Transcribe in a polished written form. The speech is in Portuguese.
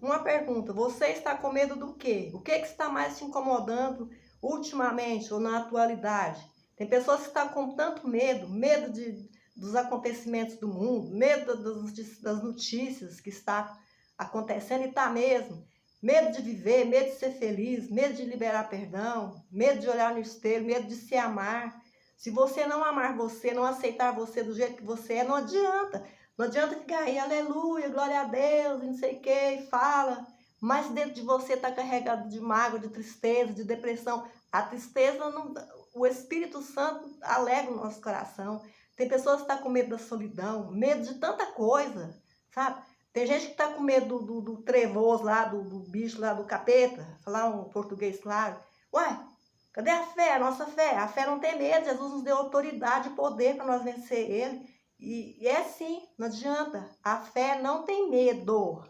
Uma pergunta, você está com medo do quê? O que está mais te incomodando ultimamente ou na atualidade? Tem pessoas que estão com tanto medo, dos acontecimentos do mundo, medo das notícias que está acontecendo e está mesmo. Medo de viver, medo de ser feliz, medo de liberar perdão, medo de olhar no espelho, medo de se amar. Se você não amar você, não aceitar você do jeito que você é, não adianta. Não adianta ficar aí, aleluia, glória a Deus, e não sei o que, e fala. Mas dentro de você está carregado de mágoa, de tristeza, de depressão. A tristeza, não, o Espírito Santo alegra o nosso coração. Tem pessoas que estão com medo da solidão, medo de tanta coisa, sabe? Tem gente que está com medo do trevoso lá, do bicho lá, do capeta, falar um português claro. Ué, cadê a fé, a nossa fé? A fé não tem medo, Jesus nos deu autoridade e poder para nós vencer ele. E é assim, não adianta. A fé não tem medo.